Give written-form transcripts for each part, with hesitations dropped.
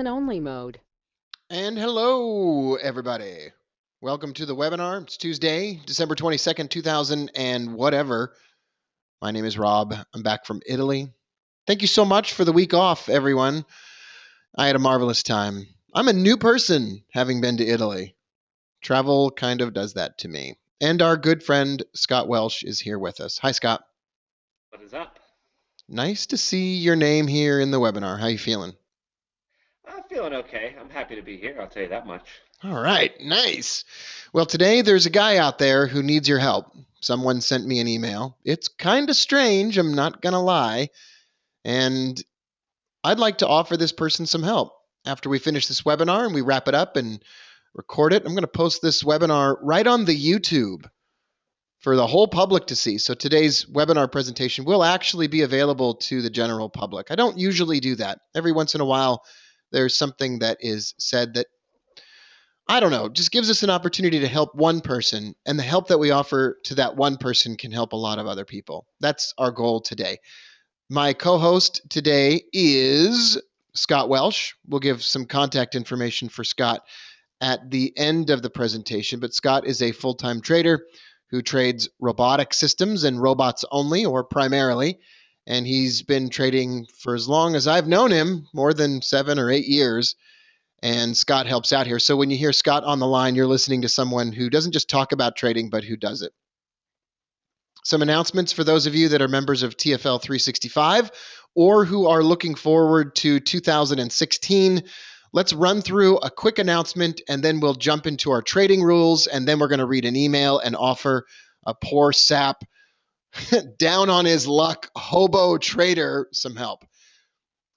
Only mode. And hello, everybody. Welcome to the webinar. It's Tuesday, December 22nd, 2000 and whatever. My name is Rob. I'm back from Italy. Thank you so much for the week off, everyone. I had a marvelous time. I'm a new person having been to Italy. Travel kind of does that to me. And our good friend Scott Welsh is here with us. Hi, Scott. What is up? Nice to see your name here in the webinar. How you feeling? I'm feeling okay. I'm happy to be here, I'll tell you that much. All right, nice. Well, today there's a guy out there who needs your help. Someone sent me an email. It's kind of strange, I'm not going to lie. And I'd like to offer this person some help. After we finish this webinar and we wrap it up and record it, I'm going to post this webinar right on the YouTube for the whole public to see. So today's webinar presentation will actually be available to the general public. I don't usually do that. Every once in a while, there's something that is said that I don't know, just gives us an opportunity to help one person, and the help that we offer to that one person can help a lot of other people. That's our goal today. My co host today is Scott Welsh. We'll give some contact information for Scott at the end of the presentation, but Scott is a full time trader who trades robotic systems and robots only, or primarily. And he's been trading for as long as I've known him, more than 7 or 8 years, and Scott helps out here. So when you hear Scott on the line, you're listening to someone who doesn't just talk about trading, but who does it. Some announcements for those of you that are members of TFL 365 or who are looking forward to 2016. Let's run through a quick announcement and then we'll jump into our trading rules, and then we're going to read an email and offer a poor sap down on his luck hobo trader some help.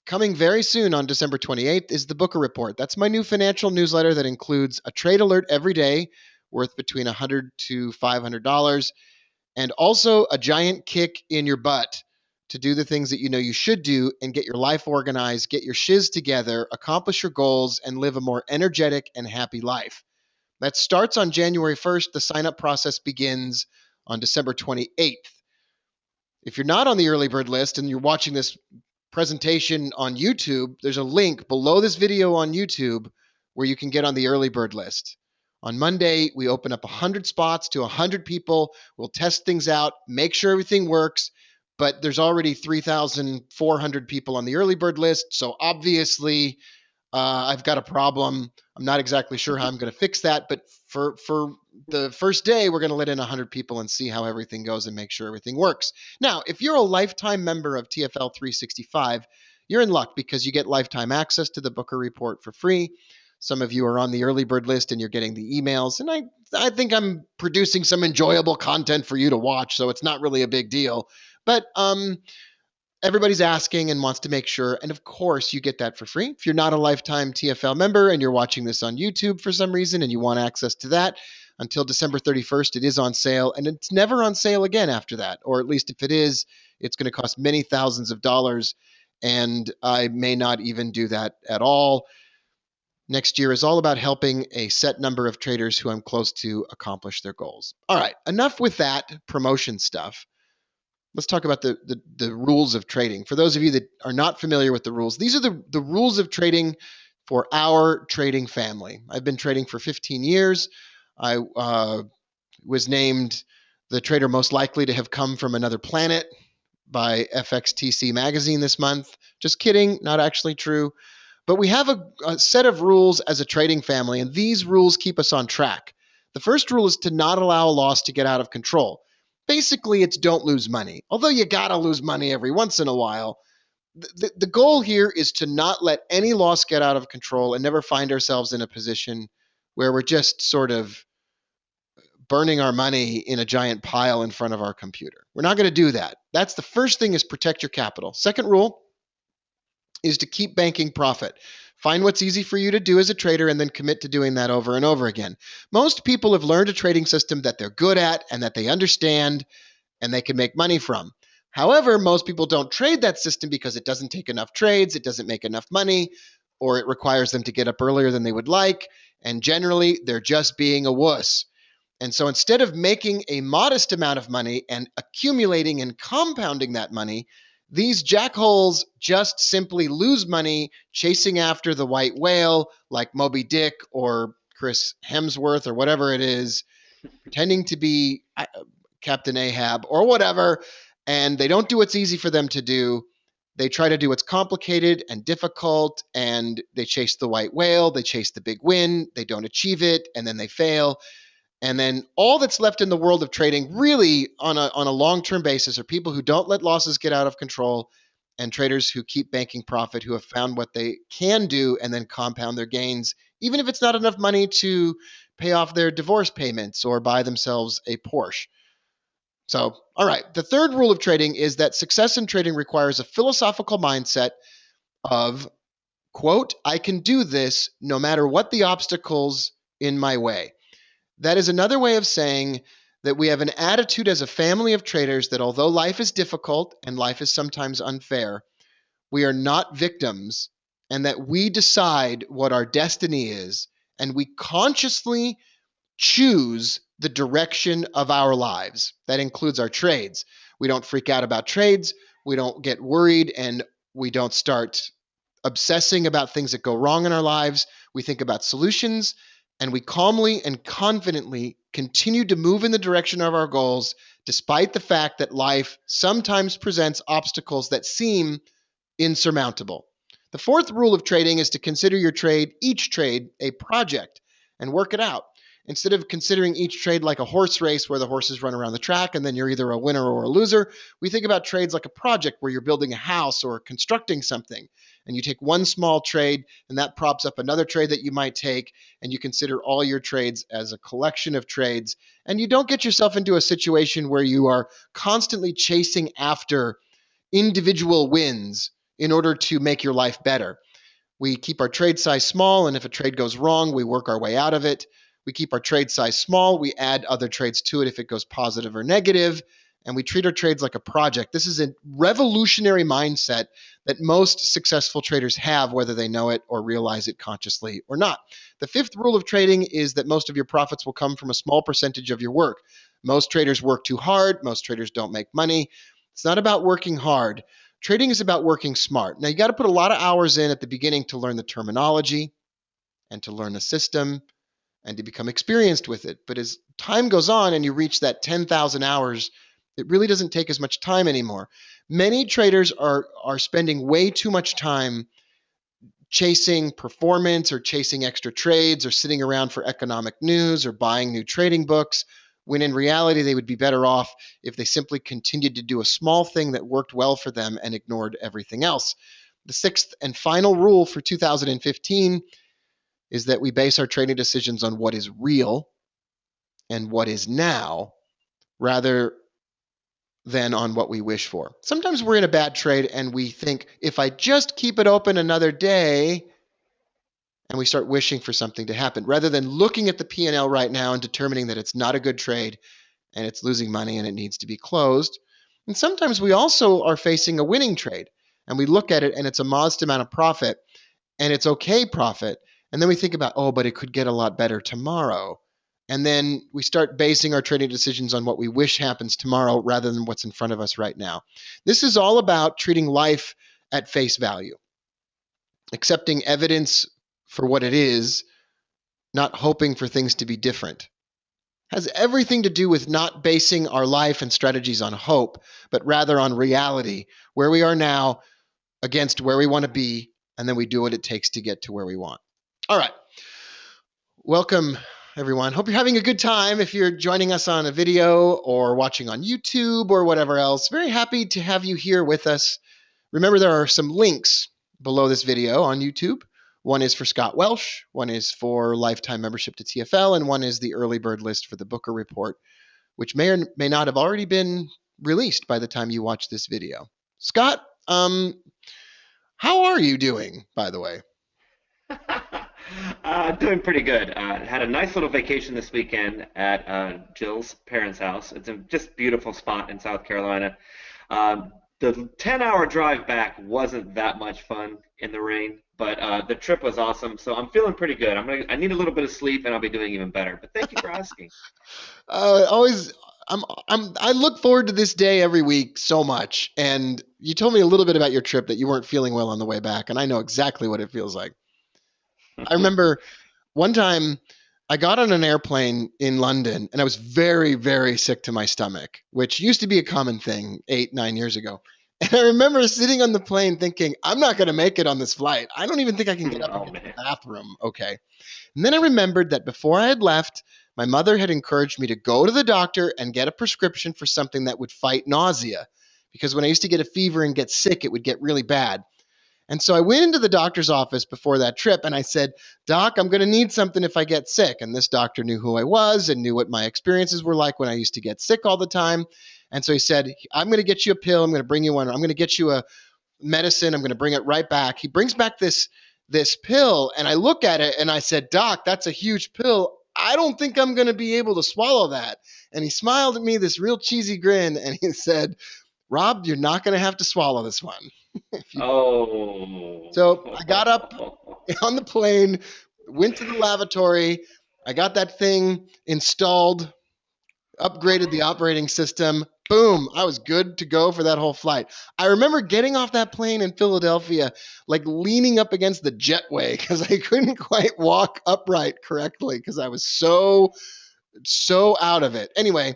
Coming very soon on December 28th is the Booker Report. That's my new financial newsletter that includes a trade alert every day worth between $100 to $500, and also a giant kick in your butt to do the things that you know you should do and get your life organized, get your shiz together, accomplish your goals, and live a more energetic and happy life. That starts on January 1st. The sign up process begins on December 28th. If you're not on the early bird list and you're watching this presentation on YouTube, there's a link below this video on YouTube where you can get on the early bird list. On Monday, we open up 100 spots to 100 people. We'll test things out, make sure everything works, but there's already 3,400 people on the early bird list, so obviously I've got a problem. I'm not exactly sure how I'm going to fix that, but for the first day, we're going to let in 100 people and see how everything goes and make sure everything works. Now, if you're a lifetime member of TFL 365, you're in luck because you get lifetime access to the Booker Report for free. Some of you are on the early bird list and you're getting the emails, and I think I'm producing some enjoyable content for you to watch, so it's not really a big deal. But everybody's asking and wants to make sure, and of course you get that for free. If you're not a lifetime TFL member and you're watching this on YouTube for some reason and you want access to that, until December 31st, it is on sale, and it's never on sale again after that, or at least if it is, it's going to cost many thousands of dollars, and I may not even do that at all. Next year is all about helping a set number of traders who I'm close to accomplish their goals. All right, enough with that promotion stuff. Let's talk about the rules of trading. For those of you that are not familiar with the rules, these are the rules of trading for our trading family. I've been trading for 15 years. I was named the trader most likely to have come from another planet by FXTC magazine this month. Just kidding, not actually true. But we have a set of rules as a trading family, and these rules keep us on track. The first rule is to not allow a loss to get out of control. Basically, it's don't lose money. Although you gotta lose money every once in a while, the goal here is to not let any loss get out of control and never find ourselves in a position where we're just sort of burning our money in a giant pile in front of our computer. We're not going to do that. That's the first thing, is protect your capital. Second rule is to keep banking profit. Find what's easy for you to do as a trader and then commit to doing that over and over again. Most people have learned a trading system that they're good at and that they understand and they can make money from. However, most people don't trade that system because it doesn't take enough trades, it doesn't make enough money, or it requires them to get up earlier than they would like, and generally they're just being a wuss. And so instead of making a modest amount of money and accumulating and compounding that money, These jackholes just simply lose money chasing after the white whale like Moby Dick or Chris Hemsworth or whatever it is, pretending to be Captain Ahab or whatever, and they don't do what's easy for them to do. They try to do what's complicated and difficult, and they chase the white whale, they chase the big win, they don't achieve it, and then they fail. And then all that's left in the world of trading, really on a long term basis, are people who don't let losses get out of control and traders who keep banking profit, who have found what they can do and then compound their gains, even if it's not enough money to pay off their divorce payments or buy themselves a Porsche. So, all right, the third rule of trading is that success in trading requires a philosophical mindset of, quote, I can do this no matter what the obstacles in my way. That is another way of saying that we have an attitude as a family of traders that although life is difficult and life is sometimes unfair, we are not victims and that we decide what our destiny is and we consciously choose the direction of our lives. That includes our trades. We don't freak out about trades. We don't get worried and we don't start obsessing about things that go wrong in our lives. We think about solutions and we calmly and confidently continue to move in the direction of our goals, despite the fact that life sometimes presents obstacles that seem insurmountable. The fourth rule of trading is to consider each trade, a project and work it out. Instead of considering each trade like a horse race where the horses run around the track and then you're either a winner or a loser, we think about trades like a project where you're building a house or constructing something. And you take one small trade and that props up another trade that you might take, and you consider all your trades as a collection of trades. And you don't get yourself into a situation where you are constantly chasing after individual wins in order to make your life better. We keep our trade size small, and if a trade goes wrong, we work our way out of it. We keep our trade size small, we add other trades to it if it goes positive or negative, and we treat our trades like a project. This is a revolutionary mindset that most successful traders have, whether they know it or realize it consciously or not. The fifth rule of trading is that most of your profits will come from a small percentage of your work. Most traders work too hard, most traders don't make money. It's not about working hard. Trading is about working smart. Now, you got to put a lot of hours in at the beginning to learn the terminology and to learn the system and to become experienced with it. But as time goes on and you reach that 10,000 hours, it really doesn't take as much time anymore. Many traders are spending way too much time chasing performance or chasing extra trades or sitting around for economic news or buying new trading books, when in reality they would be better off if they simply continued to do a small thing that worked well for them and ignored everything else. The sixth and final rule for 2015 is that we base our trading decisions on what is real and what is now rather than on what we wish for. Sometimes we're in a bad trade and we think, if I just keep it open another day, and we start wishing for something to happen rather than looking at the P&L right now and determining that it's not a good trade and it's losing money and it needs to be closed. And sometimes we also are facing a winning trade and we look at it and it's a modest amount of profit and it's okay profit. And then we think about, oh, but it could get a lot better tomorrow. And then we start basing our trading decisions on what we wish happens tomorrow rather than what's in front of us right now. This is all about treating life at face value, accepting evidence for what it is, not hoping for things to be different. Has everything to do with not basing our life and strategies on hope, but rather on reality, where we are now against where we want to be, and then we do what it takes to get to where we want. All right. Welcome, everyone. Hope you're having a good time. If you're joining us on a video or watching on YouTube or whatever else, very happy to have you here with us. Remember, there are some links below this video on YouTube. One is for Scott Welsh, one is for lifetime membership to TFL, and one is the early bird list for the Booker Report, which may or may not have already been released by the time you watch this video. Scott, how are you doing, by the way? Doing pretty good. Had a nice little vacation this weekend at Jill's parents' house. It's a just beautiful spot in South Carolina. The 10-hour drive back wasn't that much fun in the rain, but the trip was awesome. So I'm feeling pretty good. I need a little bit of sleep, and I'll be doing even better. But thank you for asking. Always. I look forward to this day every week so much. And you told me a little bit about your trip that you weren't feeling well on the way back, and I know exactly what it feels like. I remember one time I got on an airplane in London and I was very, very sick to my stomach, which used to be a common thing 8, 9 years ago. And I remember sitting on the plane thinking, I'm not going to make it on this flight. I don't even think I can get up and Oh get to the man. bathroom. Okay. And then I remembered that before I had left, my mother had encouraged me to go to the doctor and get a prescription for something that would fight nausea. Because when I used to get a fever and get sick, it would get really bad. And so I went into the doctor's office before that trip and I said, Doc, I'm going to need something if I get sick. And this doctor knew who I was and knew what my experiences were like when I used to get sick all the time. And so he said, I'm going to get you a pill. I'm going to bring you one. I'm going to get you a medicine. I'm going to bring it right back. He brings back this pill and I look at it and I said, Doc, that's a huge pill. I don't think I'm going to be able to swallow that. And he smiled at me, this real cheesy grin, and he said, Rob, you're not going to have to swallow this one. If you So I got up Oh. on the plane, went to the lavatory. I got that thing installed, upgraded the operating system. Boom, I was good to go for that whole flight. I remember getting off that plane in Philadelphia, like leaning up against the jetway because I couldn't quite walk upright correctly because I was so out of it. Anyway,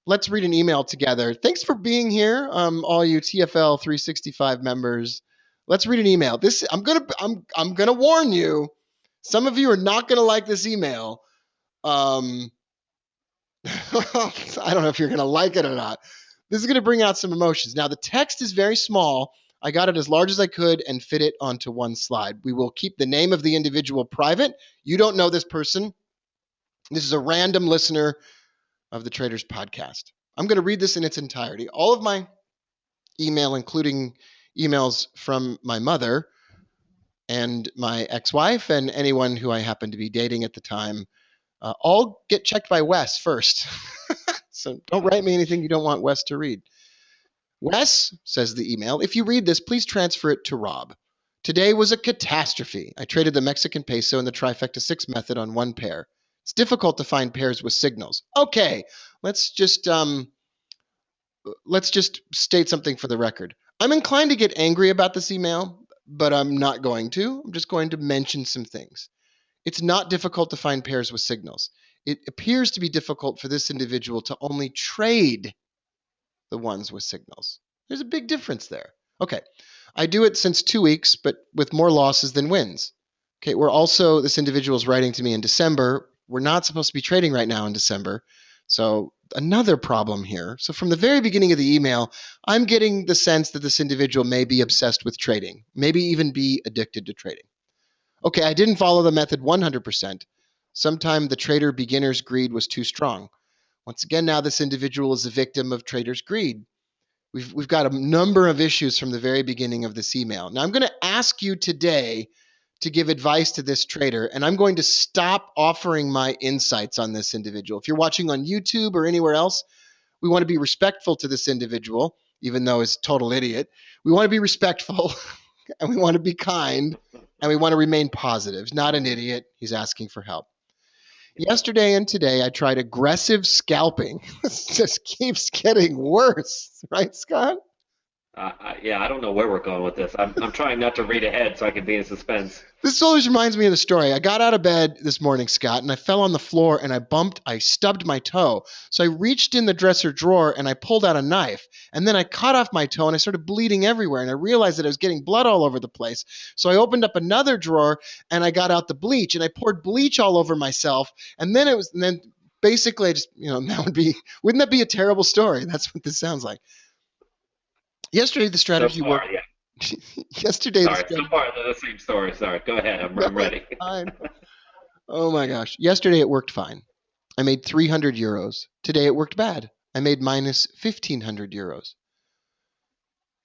let's read an email together. Thanks for being here, all you TFL 365 members. Let's read an email. This I'm gonna warn you. Some of you are not gonna like this email. Um, I don't know if you're gonna like it or not. This is gonna bring out some emotions. Now the text is very small. I got it as large as I could and fit it onto one slide. We will keep the name of the individual private. You don't know this person. This is a random listener of the Traders podcast. I'm going to read this in its entirety. All of my email, including emails from my mother and my ex wife and anyone who I happened to be dating at the time, all get checked by Wes first. So don't write me anything you don't want Wes to read. Wes, says the email, if you read this, please transfer it to Rob. Today was a catastrophe. I traded the Mexican peso and the trifecta 6 method on one pair. It's difficult to find pairs with signals. Okay, let's just let's just state something for the record. I'm inclined to get angry about this email, but I'm not going to. I'm just going to mention some things. It's not difficult to find pairs with signals. It appears to be difficult for this individual to only trade the ones with signals. There's a big difference there. Okay, I do it since 2 weeks, but with more losses than wins. Okay, we're also, this individual is writing to me in December. We're not supposed to be trading right now in December. So another problem here. So from the very beginning of the email, I'm getting the sense that this individual may be obsessed with trading, maybe even be addicted to trading. Okay, I didn't follow the method 100%. Sometime the trader beginner's greed was too strong. Once again, now this individual is a victim of trader's greed. We've got a number of issues from the very beginning of this email. Now, I'm going to ask you today to give advice to this trader, and I'm going to stop offering my insights on this individual. If you're watching on YouTube or anywhere else, we want to be respectful to this individual, even though he's a total idiot. We want to be respectful, and we want to be kind, and we want to remain positive. He's not an idiot. He's asking for help. Yesterday and today, I tried aggressive scalping. This just keeps getting worse, right, Scott? Yeah, I don't know where we're going with this. I'm trying not to read ahead so I can be in suspense. This always reminds me of the story. I got out of bed this morning, Scott, and I fell on the floor and I stubbed my toe. So I reached in the dresser drawer and I pulled out a knife. And then I cut off my toe and I started bleeding everywhere. And I realized that I was getting blood all over the place. So I opened up another drawer and I got out the bleach and I poured bleach all over myself. And then basically I just, wouldn't that be a terrible story? That's what this sounds like. Yesterday, the So strategy far, worked. yeah. Yesterday, the Sorry, so strategy. far they're the same story. Sorry, go ahead. No, I'm it's ready. fine. Oh my gosh. Yesterday it worked fine. I made 300 euros. Today it worked bad. I made minus 1,500 euros.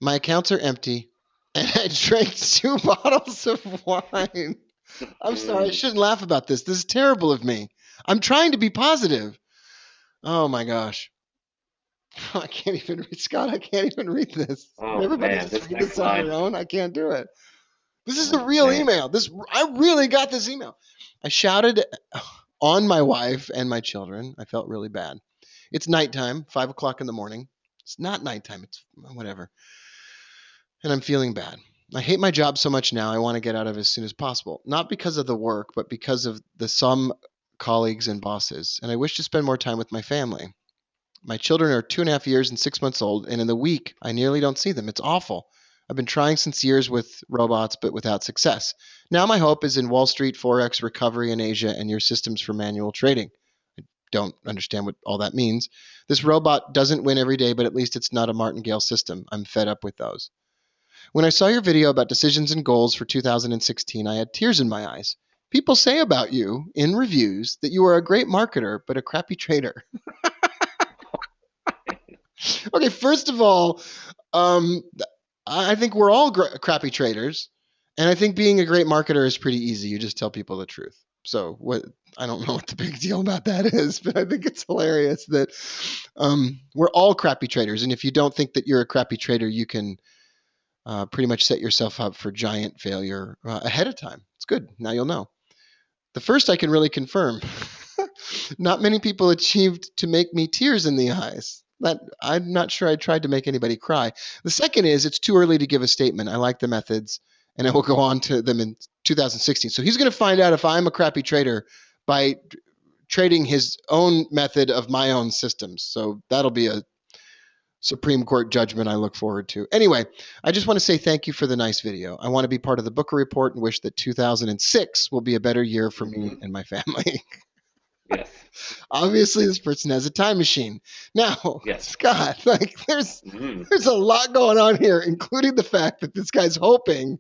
My accounts are empty, and I drank 2 bottles of wine. I'm sorry. I Mm. shouldn't laugh about this. This is terrible of me. I'm trying to be positive. Oh my gosh. I can't even read, Scott. I can't even read this. Can Oh everybody man, just this read next this on line. their own? I can't do it. This is a Oh real man. email. I really got this email. I shouted on my wife and my children. I felt really bad. It's nighttime, 5 o'clock in the morning. It's not nighttime. It's whatever. And I'm feeling bad. I hate my job so much now. I want to get out of it as soon as possible. Not because of the work, but because of the some colleagues and bosses. And I wish to spend more time with my family. My children are 2.5 years and 6 months old, and in the week, I nearly don't see them. It's awful. I've been trying since years with robots, but without success. Now my hope is in Wall Street, Forex, recovery in Asia, and your systems for manual trading. Don't understand what all that means. This robot doesn't win every day, but at least it's not a martingale system. I'm fed up with those. When I saw your video about decisions and goals for 2016, I had tears in my eyes. People say about you in reviews that you are a great marketer, but a crappy trader. Okay, first of all, um, I think we're all crappy traders, and I think being a great marketer is pretty easy. You just tell people the truth. So what? I don't know what the big deal about that is, but I think it's hilarious that we're all crappy traders, and if you don't think that you're a crappy trader, you can pretty much set yourself up for giant failure ahead of time. It's good. Now you'll know. The first I can really confirm. Not many people achieved to make me tears in the eyes. That I'm not sure I tried to make anybody cry. The second is it's too early to give a statement. I like the methods, and I will go on to them in 2016. So he's going to find out if I'm a crappy trader by trading his own method of my own systems. So that'll be a Supreme Court judgment I look forward to. Anyway, I just want to say thank you for the nice video. I want to be part of the Booker Report and wish that 2006 will be a better year for me Hmm. and my family. Yes. Obviously, this person has a time machine. Now, Yes. Scott, like Hmm. there's a lot going on here, including the fact that this guy's hoping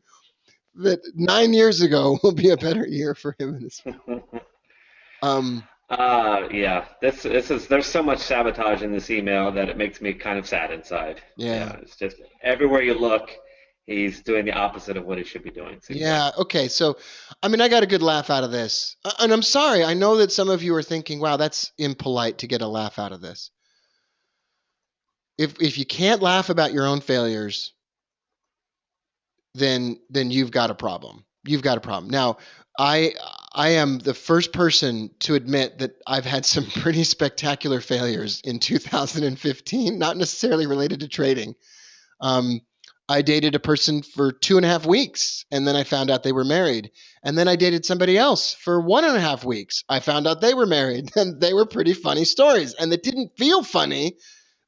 that 9 years ago will be a better year for him and his family. Um, Yeah. This is there's so much sabotage in this email that it makes me kind of sad inside. yeah. Yeah, it's just everywhere you look, he's doing the opposite of what he should be doing, it seems like. Yeah. Okay. So, I mean, I got a good laugh out of this. And I'm sorry. I know that some of you are thinking, wow, that's impolite to get a laugh out of this. If you can't laugh about your own failures, then you've got a problem. You've got a problem. Now, I I am the first person to admit that I've had some pretty spectacular failures in 2015, not necessarily related to trading. Um, I dated a person for 2.5 weeks, and then I found out they were married. And then I dated somebody else for 1.5 weeks. I found out they were married, and they were pretty funny stories. And it didn't feel funny,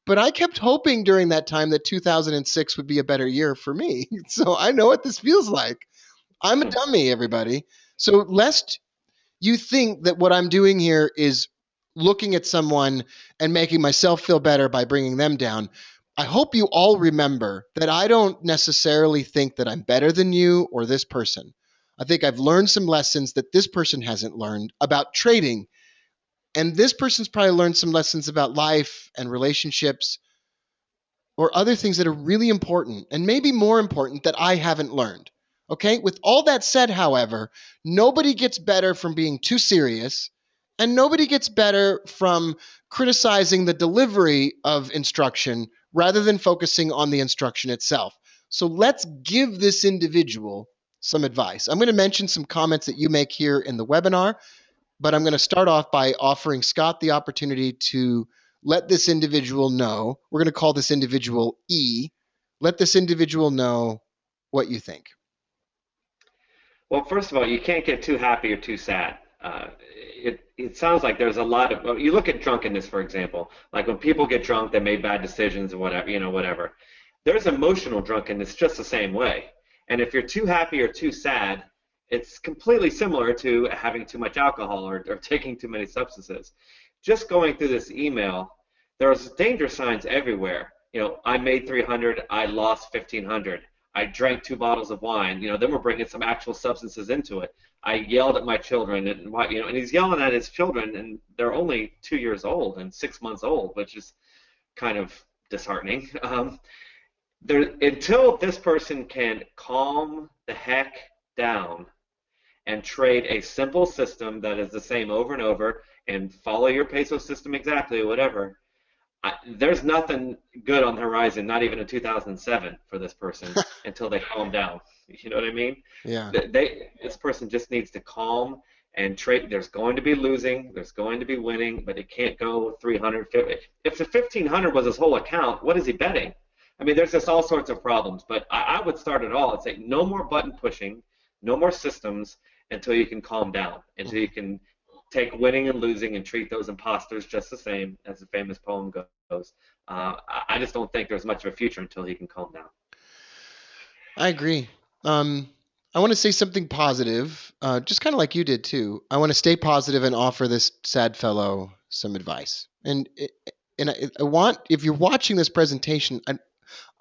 but I kept hoping during that time that 2006 would be a better year for me. So I know what this feels like. I'm a Hmm. dummy, everybody. So lest you think that what I'm doing here is looking at someone and making myself feel better by bringing them down. I hope you all remember that I don't necessarily think that I'm better than you or this person. I think I've learned some lessons that this person hasn't learned about trading. And this person's probably learned some lessons about life and relationships or other things that are really important and maybe more important that I haven't learned. Okay? With all that said, however, nobody gets better from being too serious, and nobody gets better from criticizing the delivery of instruction rather than focusing on the instruction itself. So let's give this individual some advice. I'm going to mention some comments that you make here in the webinar, but I'm going to start off by offering Scott the opportunity to let this individual know. We're going to call this individual E. Let this individual know what you think. Well, first of all, you can't get too happy or too sad. It sounds like there's a lot of, well, you look at drunkenness, for example. Like when people get drunk, they made bad decisions and whatever, whatever. There's emotional drunkenness just the same way. And if you're too happy or too sad, it's completely similar to having too much alcohol or taking too many substances. Just going through this email, there's danger signs everywhere. I made 300, I lost 1,500. I drank 2 bottles of wine. Then we're bringing some actual substances into it. I yelled at my children, and he's yelling at his children, and they're only 2 years old and 6 months old, which is kind of disheartening. Until this person can calm the heck down and trade a simple system that is the same over and over and follow your peso system exactly, whatever, there's nothing good on the horizon, not even in 2007 for this person until they calm down. You know what I mean? Yeah. This person just needs to calm And trade, there's going to be losing, there's going to be winning, but it can't go 300. If the 1500 was his whole account, what is he betting? I mean, there's just all sorts of problems. But I would start it all and say no more button pushing, no more systems until you can calm down, until you can take winning and losing and treat those imposters just the same as the famous poem goes. I just don't think there's much of a future until he can calm down. I agree. Um, I want to say something positive, just kind of like you did too. I want to stay positive and offer this sad fellow some advice. And I want, if you're watching this presentation,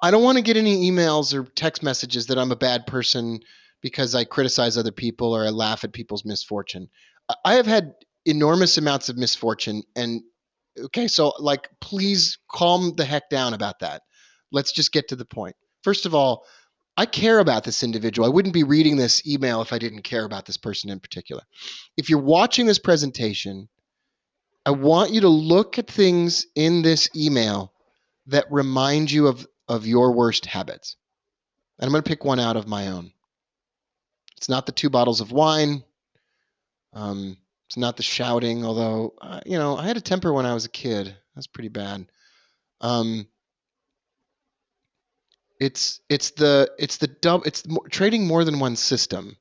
I don't want to get any emails or text messages that I'm a bad person because I criticize other people or I laugh at people's misfortune. I have had enormous amounts of misfortune, and okay, so like, please calm the heck down about that. Let's just get to the point. First of all, I care about this individual. I wouldn't be reading this email if I didn't care about this person in particular. If you're watching this presentation, I want you to look at things in this email that remind you of your worst habits. And I'm going to pick one out of my own. It's not the 2 bottles of wine. It's not the shouting, although, I had a temper when I was a kid. That's pretty bad. Um, it's trading more than one system.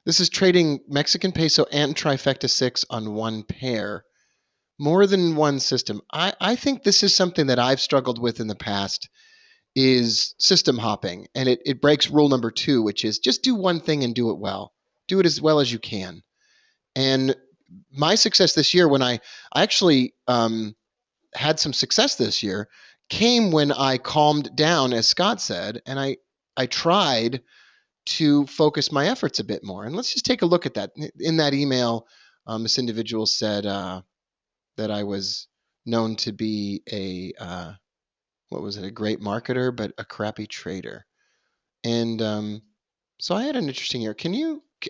This is trading Mexican peso and trifecta six on one pair, more than one system. I think this is something that I've struggled with in the past, is system hopping, and it breaks rule number two, which is just do one thing and do it well. Do it as well as you can. And my success this year, when I actually had some success this year, came when I calmed down, as Scott said, and I tried to focus my efforts a bit more. And let's just take a look at that. In that email, this individual said that I was known to be what was it, a great marketer, but a crappy trader. And so I had an interesting year.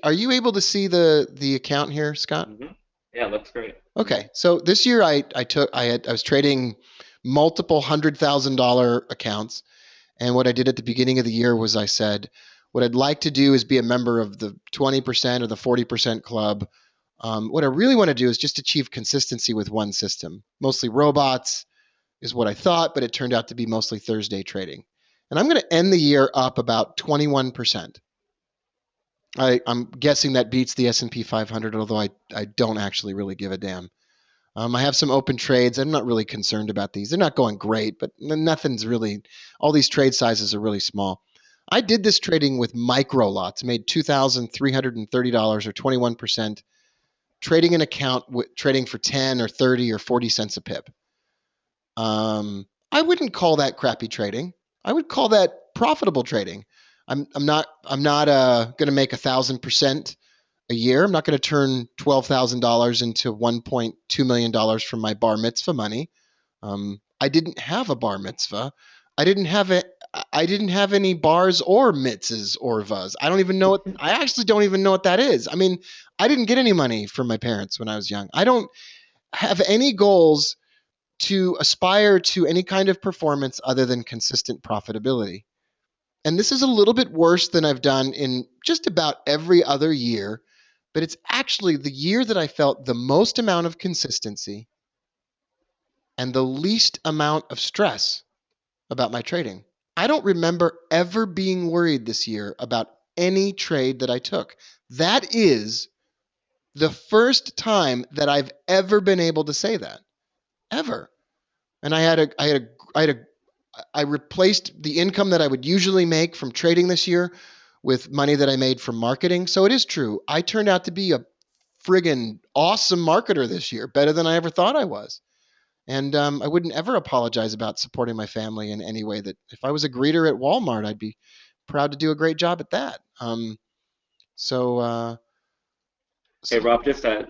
Are you able to see the account here, Scott? Hmm. Yeah, looks great. Okay, so this year I was trading multiple $100,000 accounts, and what I did at the beginning of the year was I said, what I'd like to do is be a member of the 20% or the 40% club. What I really want to do is just achieve consistency with one system. Mostly robots is what I thought, but it turned out to be mostly Thursday trading. And I'm going to end the year up about 21%. I'm guessing that beats the S&P 500, although I don't actually really give a damn. I have some open trades. I'm not really concerned about these. They're not going great, but nothing's really, all these trade sizes are really small. I did this trading with micro lots, made $2,330 or 21%, trading an account, trading for 10 or 30 or 40 cents a pip. I wouldn't call that crappy trading. I would call that profitable trading. I'm not going to make 1,000% a year. I'm not going to turn $12,000 into $1.2 million from my bar mitzvah money. I didn't have a bar mitzvah. I didn't have it. I didn't have any bars or mitzvahs or vas. I don't even know what. I actually don't even know what that is. I mean, I didn't get any money from my parents when I was young. I don't have any goals to aspire to any kind of performance other than consistent profitability. And this is a little bit worse than I've done in just about every other year, but it's actually the year that I felt the most amount of consistency and the least amount of stress about my trading. I don't remember ever being worried this year about any trade that I took. That is the first time that I've ever been able to say that, ever. And I replaced the income that I would usually make from trading this year with money that I made from marketing. So it is true. I turned out to be a friggin' awesome marketer this year, better than I ever thought I was. And I wouldn't ever apologize about supporting my family in any way. That if I was a greeter at Walmart, I'd be proud to do a great job at that. So, uh, Hey so Rob, just yeah,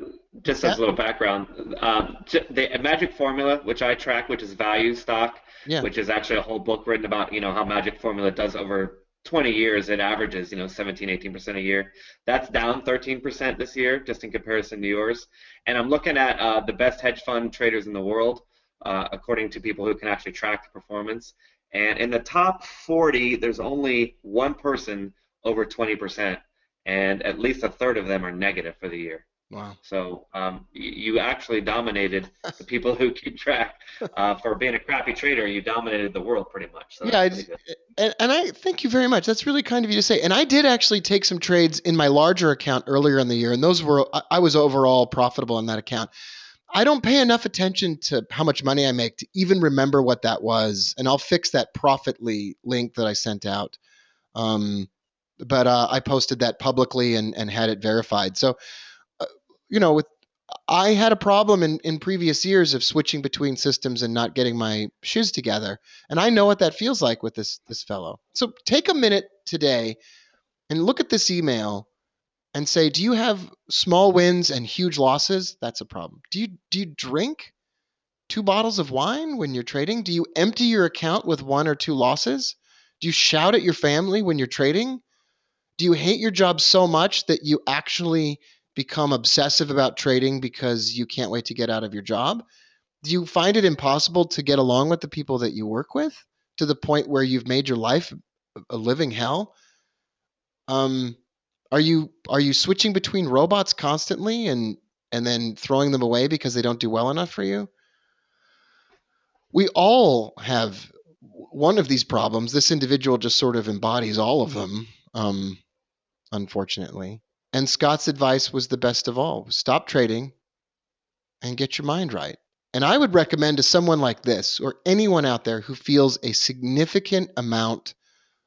as a little background, the Magic Formula, which I track, which is value stock, yeah. which is actually a whole book written about, how Magic Formula does over 20 years. It averages, 17, 18% a year. That's down 13% this year, just in comparison to yours. And I'm looking at the best hedge fund traders in the world, according to people who can actually track the performance. And in the top 40, there's only one person over 20%, and at least a third of them are negative for the year. Wow. So you actually dominated the people who keep track. For being a crappy trader, you dominated the world pretty much. So Yeah, that's pretty good. and I thank you very much. That's really kind of you to say. And I did actually take some trades in my larger account earlier in the year, and those were I was overall profitable in that account. I don't pay enough attention to how much money I make to even remember what that was, and I'll fix that Profitly link that I sent out. Um, but I posted that publicly and had it verified. So uh, with I had a problem in previous years of switching between systems and not getting my shoes together. And I know what that feels like with this fellow. So take a minute today and look at this email and say, do you have small wins and huge losses? That's a problem. Do you drink 2 bottles of wine when you're trading? Do you empty your account with 1 or 2 losses? Do you shout at your family when you're trading? Do you hate your job so much that you actually become obsessive about trading because you can't wait to get out of your job? Do you find it impossible to get along with the people that you work with to the point where you've made your life a living hell? Um, are you switching between robots constantly and then throwing them away because they don't do well enough for you? We all have one of these problems. This individual just sort of embodies all of them. Unfortunately. And Scott's advice was the best of all. Stop trading and get your mind right. And I would recommend to someone like this or anyone out there who feels a significant amount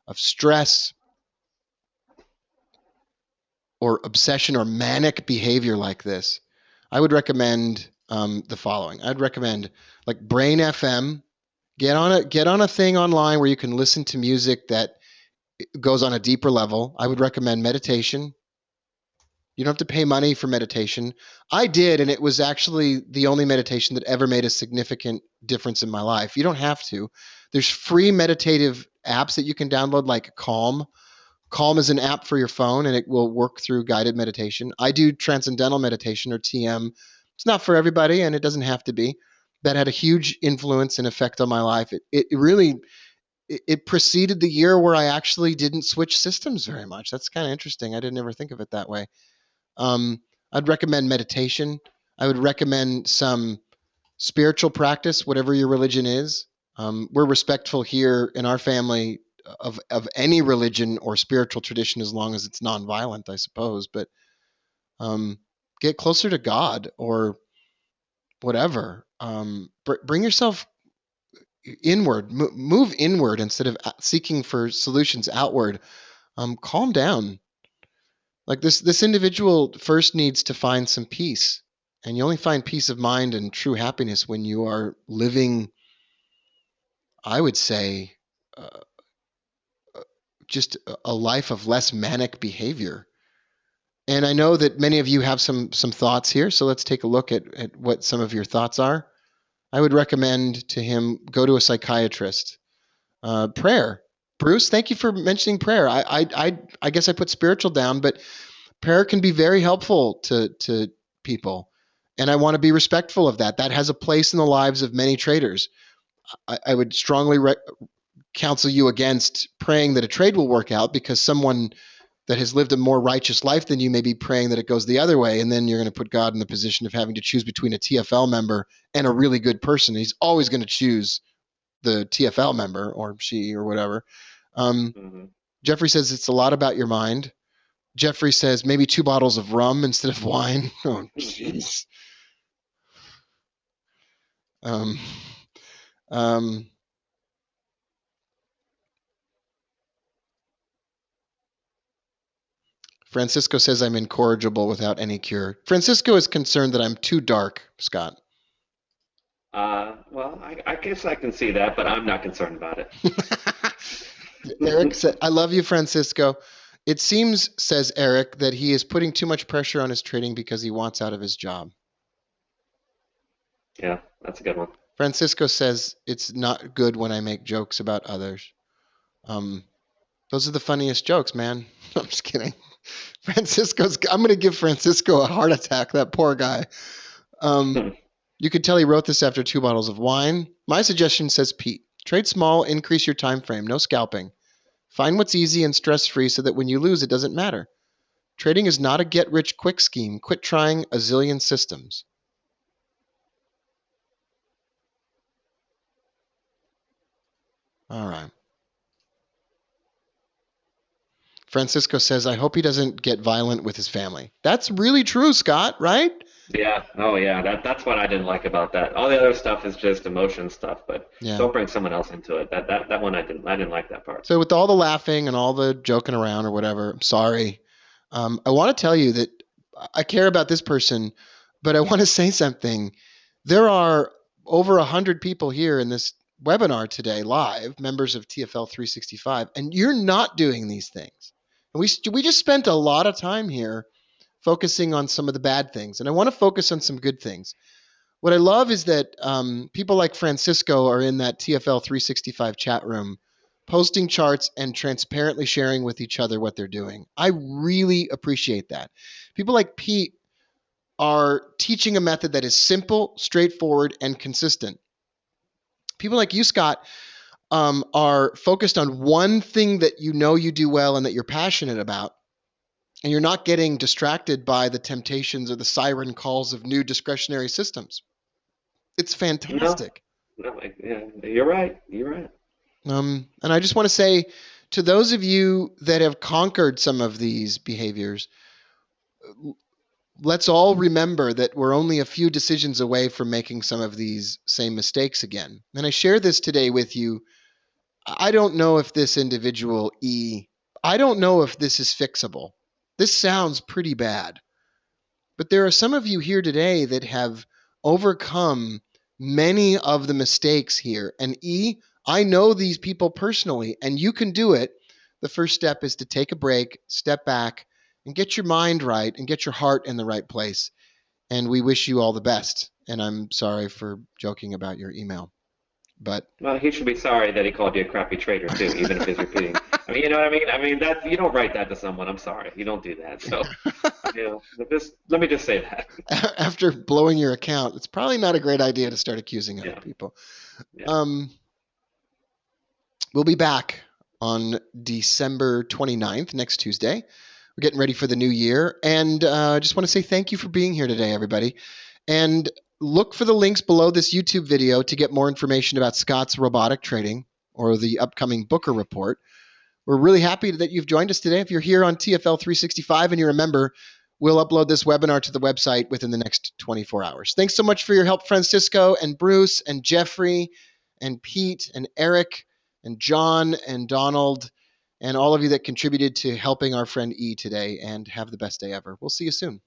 of stress or obsession or manic behavior like this, I would recommend the following. I'd recommend like Brain FM. Get on a thing online where you can listen to music that goes on a deeper level. I would recommend meditation. You don't have to pay money for meditation. I did, and it was actually the only meditation that ever made a significant difference in my life. You don't have to. There's free meditative apps that you can download, like Calm. Calm is an app for your phone, and it will work through guided meditation. I do transcendental meditation or TM. It's not for everybody, and it doesn't have to be. That had a huge influence and effect on my life. It really it preceded the year where I actually didn't switch systems very much. That's kind of interesting. I didn't ever think of it that way. I'd recommend meditation. I would recommend some spiritual practice, whatever your religion is. We're respectful here in our family of any religion or spiritual tradition as long as it's nonviolent, I suppose. But um, get closer to God or whatever. Bring yourself inward, move inward instead of seeking for solutions outward. Calm down. Like this individual first needs to find some peace. And you only find peace of mind and true happiness when you are living, I would say, uh, just a life of less manic behavior. And I know that many of you have some thoughts here, so let's take a look at what some of your thoughts are. I would recommend to him go to a psychiatrist. Prayer. Bruce, thank you for mentioning prayer. I guess I put spiritual down, but prayer can be very helpful to people, and I want to be respectful of that. That has a place in the lives of many traders. I would strongly counsel you against praying that a trade will work out because someone that has lived a more righteous life than you may be praying that it goes the other way, and then you're going to put God in the position of having to choose between a TFL member and a really good person. He's always going to choose the TFL member or she or whatever. Um, Hmm. Jeffrey says it's a lot about your mind. Jeffrey says maybe 2 bottles of rum instead of wine. Oh, jeez. Um, um, Francisco says I'm incorrigible without any cure. Francisco is concerned that I'm too dark, Scott. Well, I guess I can see that, but I'm not concerned about Eric it. said, I love you, Francisco. It seems, says Eric, that he is putting too much pressure on his trading because he wants out of his job. Yeah, that's a good one. Francisco says it's not good when I make jokes about others. Um, those are the funniest jokes, man. I'm just kidding. I'm going to give Francisco a heart attack, that poor guy. Um, you could tell he wrote this after 2 bottles of wine. My suggestion, says Pete, trade small, increase your time frame, no scalping. Find what's easy and stress free so that when you lose, it doesn't matter. Trading is not a get rich quick scheme. Quit trying a zillion systems. All right. Francisco says, I hope he doesn't get violent with his family. That's really true, Scott, right? Yeah. Oh, yeah. That's what I didn't like about that. All the other stuff is just emotion stuff, but Yeah. don't bring someone else into it. That one I didn't like that part. So with all the laughing and all the joking around or whatever, I'm sorry. I want to tell you that I care about this person, but I want to say something. There are over 100 people here in this webinar today, live, members of TFL 365, and you're not doing these things. And we just spent a lot of time here focusing on some of the bad things, and I want to focus on some good things. What I love is that people like Francisco are in that TFL 365 chat room, posting charts and transparently sharing with each other what they're doing. I really appreciate that. People like Pete are teaching a method that is simple, straightforward, and consistent. People like you, Scott, are focused on one thing that you know you do well and that you're passionate about, and you're not getting distracted by the temptations or the siren calls of new discretionary systems. It's No, fantastic. no, yeah, you're right. You're right. And I just want to say to those of you that have conquered some of these behaviors, let's all remember that we're only a few decisions away from making some of these same mistakes again. And I share this today with you. I don't know if this individual E, I don't know if this is fixable. This sounds pretty bad. But there are some of you here today that have overcome many of the mistakes here. And E, I know these people personally, and you can do it. The first step is to take a break, step back, and get your mind right and get your heart in the right place. And we wish you all the best. And I'm sorry for joking about your email. But Well, he should be sorry that he called you a crappy trader too, even if he's repeating. I mean, you know what I mean? I mean that you don't write that to someone. I'm sorry, you don't do that. So, just let me just say that. after blowing your account, it's probably not a great idea to start accusing other Yeah, people. yeah. Um, We'll be back on December 29th, next Tuesday. We're getting ready for the new year. And I just want to say thank you for being here today, everybody. And look for the links below this YouTube video to get more information about Scott's robotic trading or the upcoming Booker report. We're really happy that you've joined us today. If you're here on TFL 365 and you're a member, we'll upload this webinar to the website within the next 24 hours. Thanks so much for your help, Francisco and Bruce and Jeffrey and Pete and Eric and John and Donald and all of you that contributed to helping our friend E today. And have the best day ever. We'll see you soon.